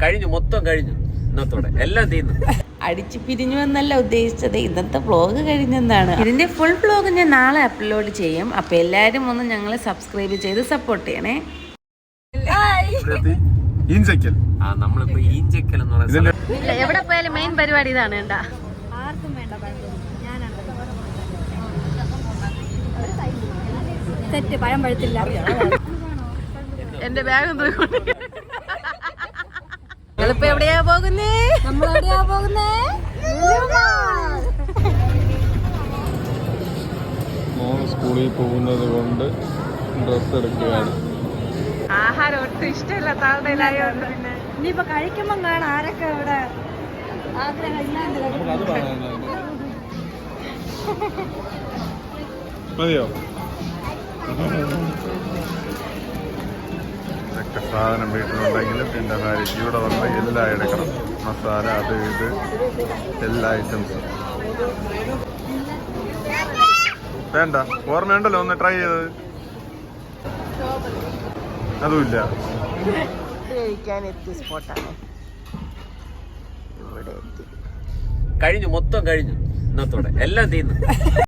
കഴിഞ്ഞു, മൊത്തം കഴിഞ്ഞു. ഇന്നത്തോടെ എല്ലാം തീർന്നു. അടിച്ചു പിരിഞ്ഞു എന്നല്ല ഉദ്ദേശിച്ചത്, ഇന്നത്തെ വ്ളോഗ് കഴിഞ്ഞെന്നാണ്. ഇതിന്റെ ഫുൾ വ്ളോഗ് ഞാൻ നാളെ അപ്ലോഡ് ചെയ്യും. അപ്പൊ എല്ലാരും ഒന്ന് ഞങ്ങളെ സബ്സ്ക്രൈബ് ചെയ്ത് സപ്പോർട്ട് ചെയ്യണേ. നമ്മളിപ്പോ ഈഞ്ചക്കൽ എന്ന് പറയുന്നത് എവിടെ പോയാലും മെയിൻ പരിപാടി ഇതാണ്. കേട്ടാ, ആർക്കും വേണ്ട സെറ്റ് പഴം പഴുത്തില്ല. എന്റെ ബാഗ് നിങ്ങളിപ്പോ എവിടെയാ പോകുന്നേ? നമ്മളെവിടെയാ പോകുന്നേ? സ്കൂളിൽ പോകുന്നത് കൊണ്ട് ഡ്രസ് എടുക്കുകയാണ്. ആഹാരം ഒട്ടും ഇഷ്ടമില്ലാത്ത ആളുടെ പിന്നെ ഇനിയിപ്പോ കഴിക്കുമ്പോ കാണാം ആരൊക്കെ ഇവിടെ മതിയോ? ഇതൊക്കെ സാധനം വീട്ടിലുണ്ടെങ്കിൽ പിന്നെ ഭാര്യയ്ക്ക് ഇവിടെ വന്ന് എല്ലാം എടുക്കണം. മസാല, അത് ഇത് എല്ലാ ഐറ്റംസും വേണ്ട. ഓർമ്മയുണ്ടല്ലോ ഒന്ന് ട്രൈ ചെയ്തത്? അതുമില്ല. കഴിക്കാൻ എത്തിയ സ്പോട്ടാണ് ഇവിടെ എത്തി. കഴിഞ്ഞു, മൊത്തം കഴിഞ്ഞു. ഇന്നത്തോടെ എല്ലാം തീർന്നു.